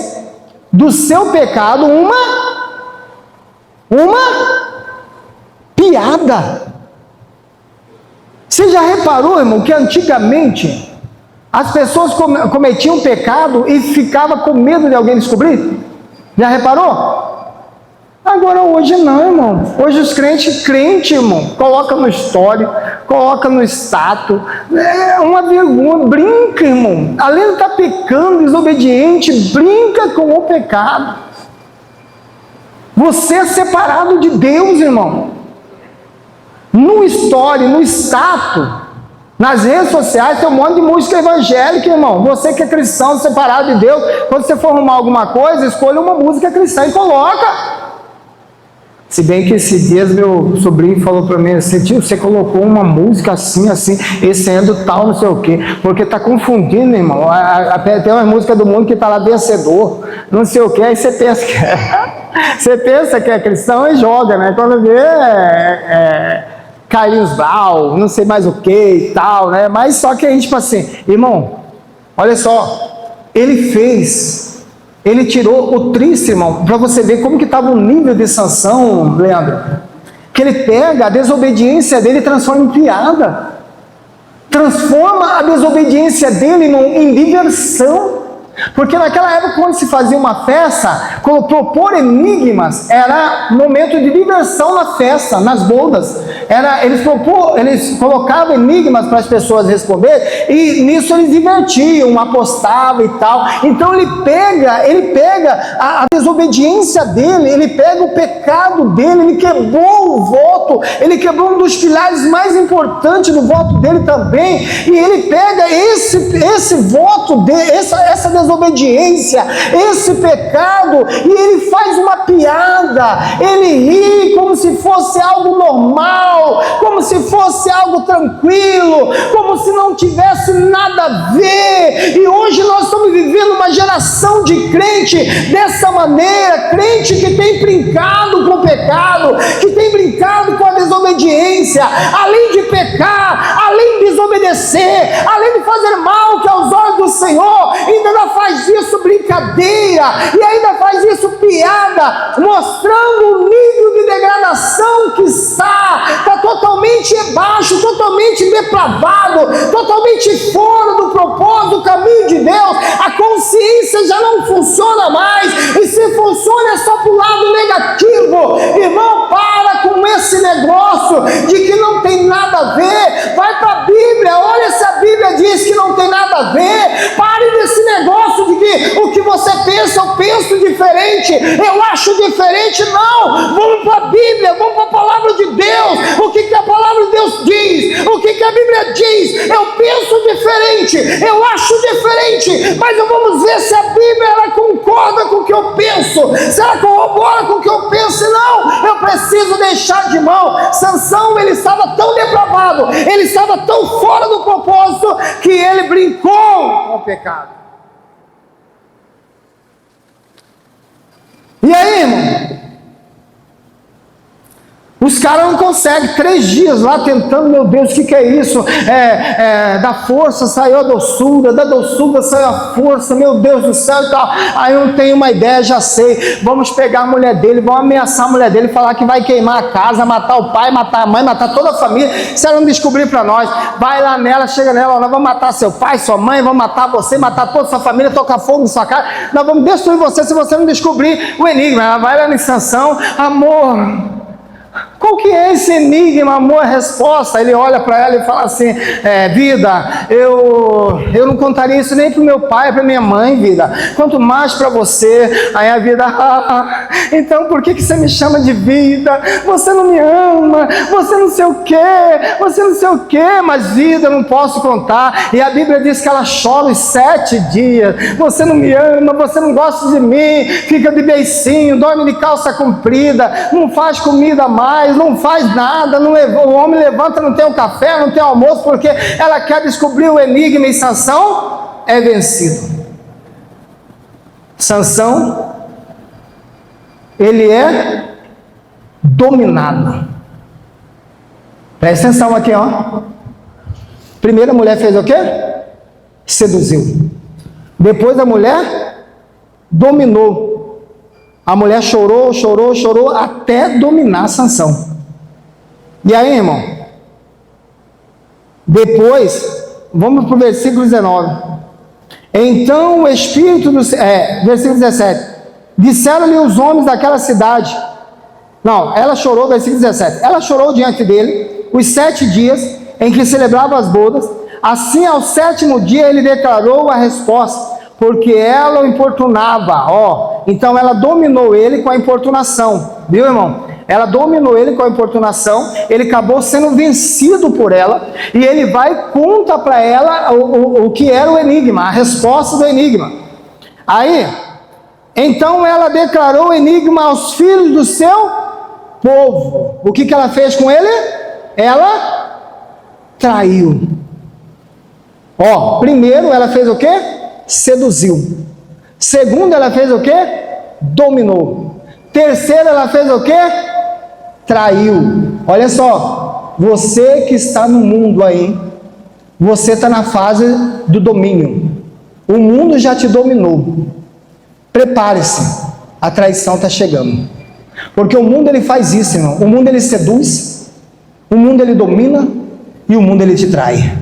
do seu pecado, uma piada. Você já reparou, irmão, que antigamente as pessoas cometiam pecado e ficavam com medo de alguém descobrir? Já reparou? Agora hoje não, irmão. Hoje os crentes, irmão, coloca no story, coloca no status, é uma vergonha, brinca, irmão. Além de estar pecando, desobediente, brinca com o pecado. Você é separado de Deus, irmão. No story, no status, nas redes sociais tem um monte de música evangélica, irmão. Você que é cristão, separado de Deus, quando você for arrumar alguma coisa, escolha uma música cristã e coloca. Se bem que esses dias meu sobrinho falou para mim assim: tio, você colocou uma música assim, esse é do tal, não sei o quê, porque tá confundindo, irmão. Tem uma música do mundo que tá lá vencedor, não sei o quê, aí você pensa que você pensa que é cristão e joga, né? Quando vê Carlinhos Brau, não sei mais o que e tal, né? Mas só que a gente, tipo assim, irmão, olha só, ele tirou o triste, irmão, para você ver como que estava o nível de Sansão, Leandro, que ele pega a desobediência dele e transforma em piada, transforma a desobediência dele, irmão, em diversão. Porque naquela época, quando se fazia uma festa, propor enigmas era momento de diversão na festa, nas bodas. Eles colocavam enigmas para as pessoas responder, e nisso eles divertiam, apostavam e tal. Então ele pega a desobediência dele, ele pega o pecado dele, ele quebrou o voto, ele quebrou um dos pilares mais importantes do voto dele também, e ele pega esse voto dele, essa desobediência, esse pecado, e ele faz uma piada, ele ri como se fosse algo normal, como se fosse algo tranquilo, como se não tivesse nada a ver. E hoje nós estamos vivendo uma geração de crente dessa maneira, crente que tem brincado com o pecado, que tem brincado com a desobediência, além de pecar, além de desobedecer, além de fazer mal que aos olhos do Senhor, ainda faz isso brincadeira, e ainda faz isso piada, mostrando o nível de degradação que está totalmente baixo, totalmente depravado, totalmente fora do propósito, do caminho de Deus. A consciência já não funciona mais, e se funciona é só para o lado negativo. Irmão, para com esse negócio de que não tem nada a ver. Vai para a Bíblia, olha se a Bíblia diz que não tem nada a ver. Pare desse negócio de que o que você pensa, eu penso diferente, eu acho diferente. Não, vamos para a Bíblia, vamos para a palavra de Deus. O que a palavra de Deus diz, o que a Bíblia diz. Eu penso diferente, eu acho diferente, mas vamos ver se a Bíblia ela concorda com o que eu penso, se ela corrobora com o que eu penso. Não, eu preciso deixar de mão. Sansão, ele estava tão depravado, ele estava tão fora do propósito, que ele brincou com o pecado. E aí, irmão? Os caras não conseguem, 3 dias lá tentando, meu Deus, o que é isso? Da força saiu a doçura, da doçura saiu a força, meu Deus do céu e tal. Aí eu tenho uma ideia, já sei, vamos pegar a mulher dele, vamos ameaçar a mulher dele, falar que vai queimar a casa, matar o pai, matar a mãe, matar toda a família, se ela não descobrir para nós, vai lá nela, chega nela, nós vamos matar seu pai, sua mãe, vamos matar você, matar toda a sua família, tocar fogo na sua cara, nós vamos destruir você se você não descobrir o enigma. Ela vai lá em Sansão, amor, qual que é esse enigma, amor? A resposta, ele olha para ela e fala assim, vida, eu não contaria isso nem para o meu pai, para minha mãe, vida, quanto mais para você. Aí a vida, então por que você me chama de vida? Você não me ama, você não sei o que, mas vida, eu não posso contar. E a Bíblia diz que ela chora os 7 dias, você não me ama, você não gosta de mim, fica de beicinho, dorme de calça comprida, não faz comida mais, não faz nada, o homem levanta, não tem o café, não tem o almoço, porque ela quer descobrir o enigma. E Sansão é vencido. Sansão, ele é dominado. Presta atenção aqui, ó. Primeiro a mulher fez o quê? Seduziu. Depois a mulher dominou. A mulher chorou até dominar Sansão. E aí, irmão? Depois, vamos para o versículo 19. Então o Espírito do... versículo 17. Disseram-lhe os homens daquela cidade. Não, ela chorou, versículo 17. Ela chorou diante dele os 7 dias em que celebrava as bodas. Assim, ao 7º dia, ele declarou a resposta, porque ela o importunava. Então ela dominou ele com a importunação, viu, irmão? Ela dominou ele com a importunação, ele acabou sendo vencido por ela, e ele vai e conta para ela o que era o enigma, a resposta do enigma. Aí, então ela declarou o enigma aos filhos do seu povo. O que ela fez com ele? Ela traiu. Primeiro ela fez o quê? Seduziu. Segundo, ela fez o quê? Dominou. Terceiro, ela fez o quê? Traiu. Olha só, você que está no mundo aí, você está na fase do domínio. O mundo já te dominou. Prepare-se, a traição está chegando. Porque o mundo ele faz isso, irmão. O mundo ele seduz, o mundo ele domina e o mundo ele te trai.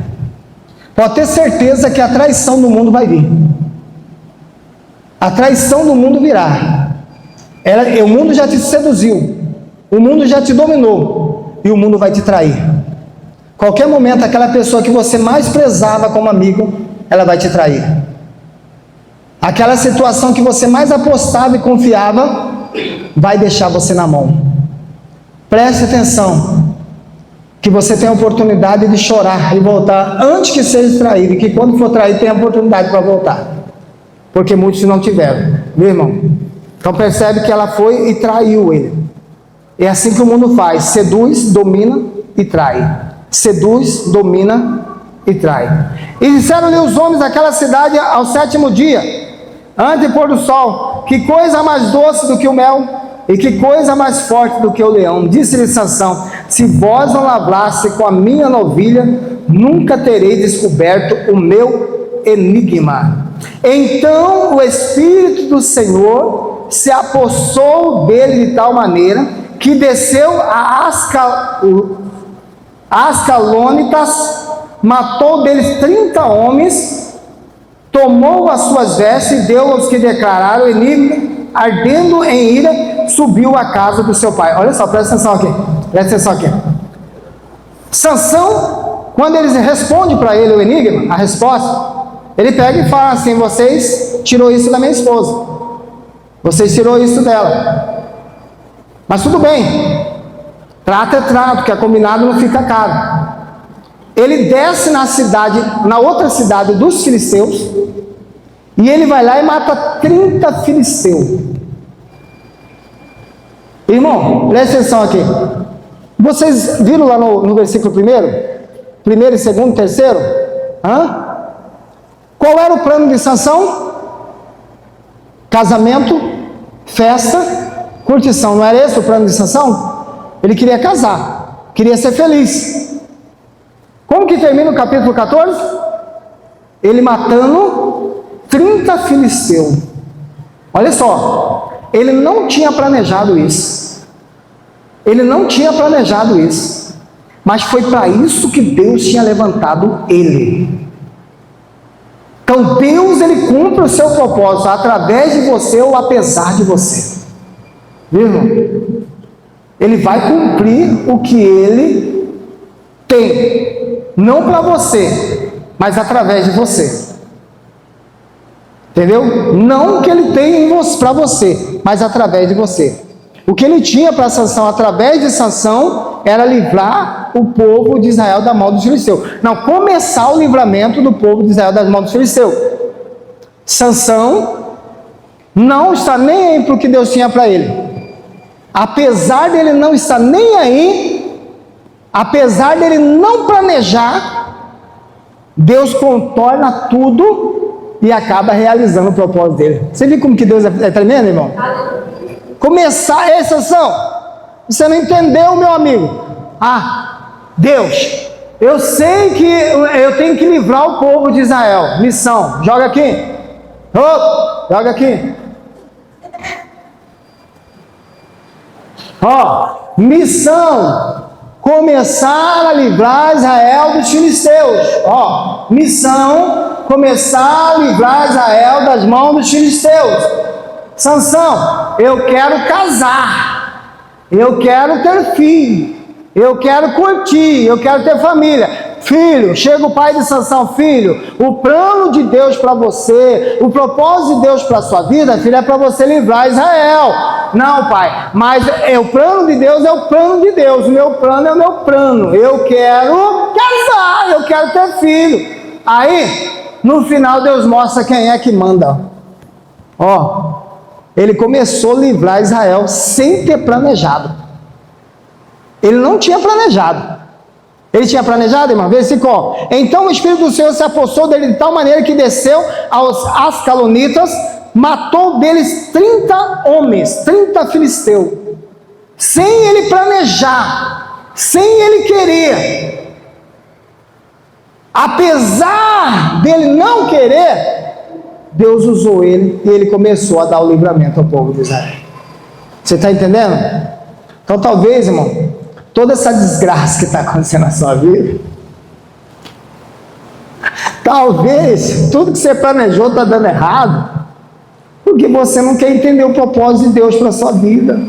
Pode ter certeza que a traição do mundo vai vir. A traição do mundo virá. O mundo já te seduziu, o mundo já te dominou e o mundo vai te trair. Qualquer momento, aquela pessoa que você mais prezava como amigo, ela vai te trair. Aquela situação que você mais apostava e confiava, vai deixar você na mão. Preste atenção, que você tem a oportunidade de chorar e voltar antes que seja traído, e que quando for traído tenha a oportunidade para voltar, porque muitos não tiveram, meu irmão. Então percebe que ela foi e traiu ele. É assim que o mundo faz: seduz, domina e trai. Seduz, domina e trai. E disseram-lhe os homens daquela cidade ao 7º dia, antes do pôr do sol: que coisa mais doce do que o mel, e que coisa mais forte do que o leão. Disse-lhe Sansão: se vós não lavrasse com a minha novilha, nunca terei descoberto o meu enigma. Então o Espírito do Senhor se apossou dele de tal maneira que desceu a Ascalônitas, matou deles 30 homens, tomou as suas vestes e deu aos que declararam o enigma, ardendo em ira, subiu à casa do seu pai. Olha só, presta atenção aqui. Sansão, quando eles respondem para ele o enigma, a resposta, ele pega e fala assim: vocês tirou isso da minha esposa, vocês tirou isso dela, mas tudo bem, trato é trato, que é combinado não fica caro. Ele desce na outra cidade dos filisteus, e ele vai lá e mata 30 filisteus. Irmão, presta atenção aqui. Vocês viram lá no versículo 1? Primeiro e segundo, terceiro? Qual era o plano de Sansão? Casamento, festa, curtição. Não era esse o plano de Sansão? Ele queria casar, queria ser feliz. Como que termina o capítulo 14? Ele matando 30 filisteus. Olha só, ele não tinha planejado isso. Ele não tinha planejado isso. Mas foi para isso que Deus tinha levantado ele. Então Deus, ele cumpre o seu propósito através de você ou apesar de você. Viu, irmão? Ele vai cumprir o que ele tem. Não para você, mas através de você. Entendeu? Não o que ele tem para você, mas através de você. O que ele tinha para Sansão, através de Sansão, era livrar o povo de Israel da mão dos filisteus. Não, começar o livramento do povo de Israel das mãos dos filisteus. Sansão não está nem aí para o que Deus tinha para ele. Apesar dele não estar nem aí, apesar dele não planejar, Deus contorna tudo e acaba realizando o propósito dele. Você viu como que Deus é tremendo, irmão? Começar essa ação. Você não entendeu, meu amigo? Deus, eu sei que eu tenho que livrar o povo de Israel. Missão, joga aqui. Joga aqui. Missão, começar a livrar Israel dos filisteus. Missão, começar a livrar Israel das mãos dos filisteus. Sansão, eu quero casar, eu quero ter filho, eu quero curtir, eu quero ter família. Filho, chega o pai de Sansão: filho, o plano de Deus para você, o propósito de Deus para a sua vida, filho, é para você livrar Israel. Não, pai, mas o plano de Deus é o plano de Deus, o meu plano é o meu plano. Eu quero casar, eu quero ter filho. Aí, no final, Deus mostra quem é que manda. Ele começou a livrar Israel sem ter planejado. Ele não tinha planejado. Ele tinha planejado, irmão? Versículo: então o Espírito do Senhor se apossou dele de tal maneira que desceu aos ascalonitas, matou deles 30 homens, 30 filisteus, sem ele planejar, sem ele querer. Apesar dele não querer, Deus usou ele e ele começou a dar o livramento ao povo de Israel. Você está entendendo? Então talvez, irmão, toda essa desgraça que está acontecendo na sua vida, talvez tudo que você planejou está dando errado, porque você não quer entender o propósito de Deus para a sua vida.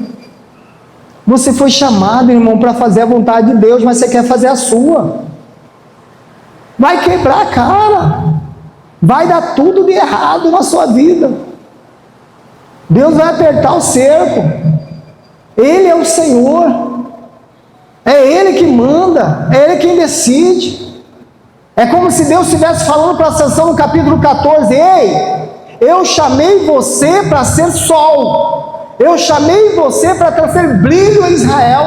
Você foi chamado, irmão, para fazer a vontade de Deus, mas você quer fazer a sua. Vai quebrar a cara, vai dar tudo de errado na sua vida. Deus vai apertar o cerco. Ele é o Senhor, é Ele que manda, é Ele quem decide. É como se Deus estivesse falando para Sansão no capítulo 14: ei, eu chamei você para ser sol, eu chamei você para trazer brilho em Israel,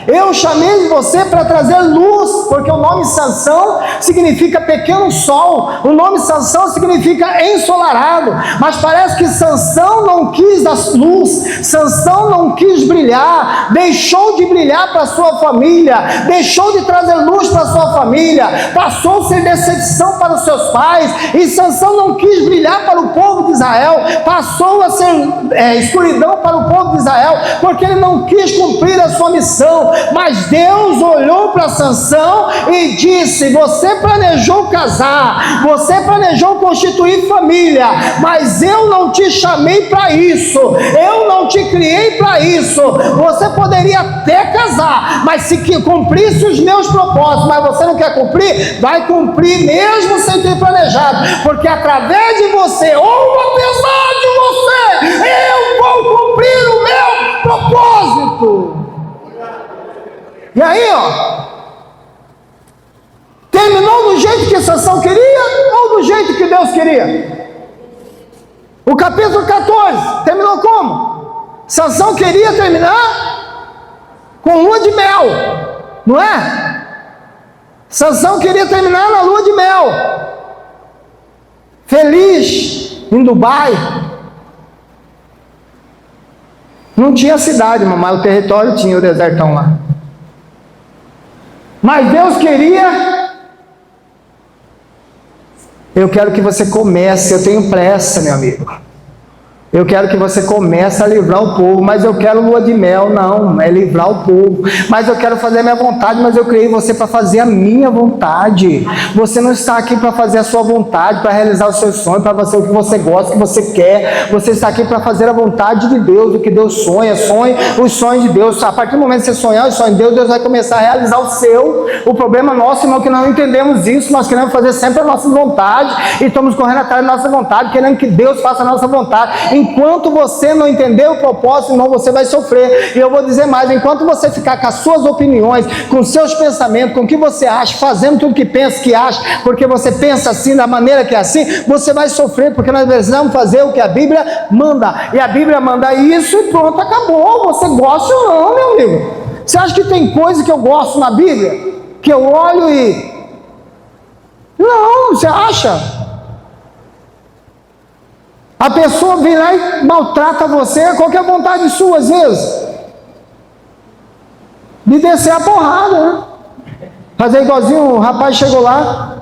eu chamei você para trazer luz, porque o nome Sansão significa pequeno sol, o nome Sansão significa ensolarado, mas parece que Sansão não quis dar luz, Sansão não quis brilhar, deixou de brilhar para sua família, deixou de trazer luz para sua família, passou a ser decepção para os seus pais, e Sansão não quis brilhar para o povo de Israel, passou a ser escuridão para o povo de Israel, porque ele não quis cumprir a sua missão. Mas Deus olhou para Sansão e disse: você planejou casar, você planejou constituir família, mas eu não te chamei para isso, eu não te criei para isso. Você poderia até casar, mas se cumprisse os meus propósitos, mas você não quer cumprir, vai cumprir mesmo sem ter planejado, porque através de você, ou apesar de você, eu vou cumprir o meu propósito. E aí, terminou do jeito que Sansão queria ou do jeito que Deus queria? O capítulo 14 terminou como? Sansão queria terminar com lua de mel, não é? Sansão queria terminar na lua de mel, feliz em Dubai. Não tinha cidade, mas o território tinha, o desertão lá. Mas Deus queria... Eu quero que você comece, eu tenho pressa, meu amigo. Eu quero que você comece a livrar o povo, mas eu quero lua de mel, não, é livrar o povo. Mas eu quero fazer a minha vontade, mas eu criei você para fazer a minha vontade. Você não está aqui para fazer a sua vontade, para realizar os seus sonhos, para fazer o que você gosta, o que você quer. Você está aqui para fazer a vontade de Deus, o que Deus sonha, sonhe os sonhos de Deus. A partir do momento que você sonhar os sonhos de Deus, Deus vai começar a realizar o seu. O problema nosso, irmão, é que nós não entendemos isso, nós queremos fazer sempre a nossa vontade, e estamos correndo atrás da nossa vontade, querendo que Deus faça a nossa vontade. Enquanto você não entender o propósito, irmão, você vai sofrer. E eu vou dizer mais, enquanto você ficar com as suas opiniões, com os seus pensamentos, com o que você acha, fazendo tudo que pensa, que acha, porque você pensa assim, da maneira que é assim, você vai sofrer, porque nós precisamos fazer o que a Bíblia manda. E a Bíblia manda isso e pronto, acabou. Você gosta ou não, meu amigo? Você acha que tem coisa que eu gosto na Bíblia? Que eu olho e... Não, você acha? A pessoa vem lá e maltrata você, qual que é a vontade sua às vezes? De descer a porrada, né? Fazer igualzinho, o rapaz chegou lá,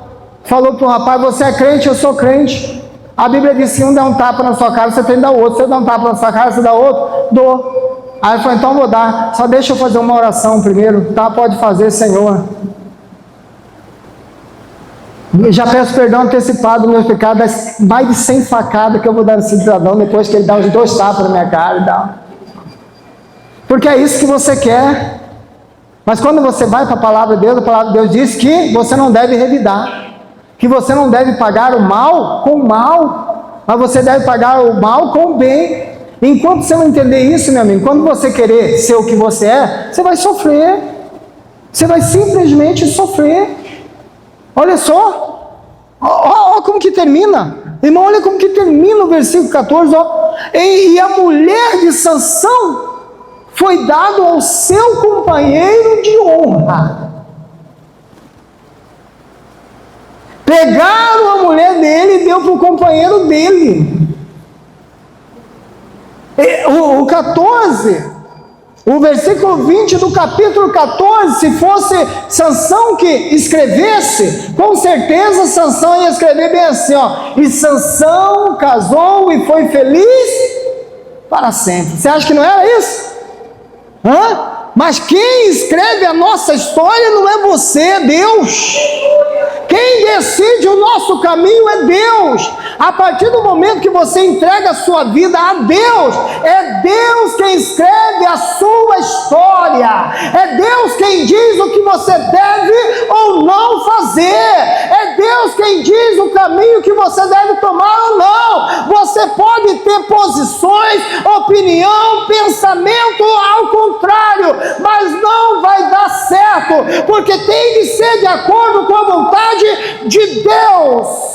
falou para o rapaz, você é crente, eu sou crente. A Bíblia diz, se um der um tapa na sua cara, você tem que dar outro. Se eu der um tapa na sua cara, você dá outro? Dou. Aí ele falou, então vou dar, só deixa eu fazer uma oração primeiro. Tá, pode fazer, Senhor. Já peço perdão antecipado do meu pecado, mais de 100 facadas que eu vou dar nesse cidadão depois que ele dá uns 2 tapas na minha cara e dá. Porque é isso que você quer. Mas quando você vai para a palavra de Deus diz que você não deve revidar, que você não deve pagar o mal com o mal, mas você deve pagar o mal com o bem. Enquanto você não entender isso, meu amigo, quando você querer ser o que você é, você vai sofrer. Você vai simplesmente sofrer. Olha só, olha como que termina, irmão, olha como que termina o versículo 14, ó. E a mulher de Sansão foi dado ao seu companheiro de honra. Pegaram a mulher dele e deu para o companheiro dele. O 14... O versículo 20 do capítulo 14, se fosse Sansão que escrevesse, com certeza Sansão ia escrever bem assim, ó. E Sansão casou e foi feliz para sempre. Você acha que não era isso? Hã? Mas quem escreve a nossa história não é você, é Deus. Quem decide o nosso caminho é Deus. A partir do momento que você entrega a sua vida a Deus, é Deus quem escreve a sua história. É Deus quem diz o que você deve ou não fazer. É Deus quem diz o caminho que você deve tomar ou não. Você pode ter posições, opinião, pensamento ao contrário, mas não vai dar certo, porque tem de ser de acordo com a vontade de Deus.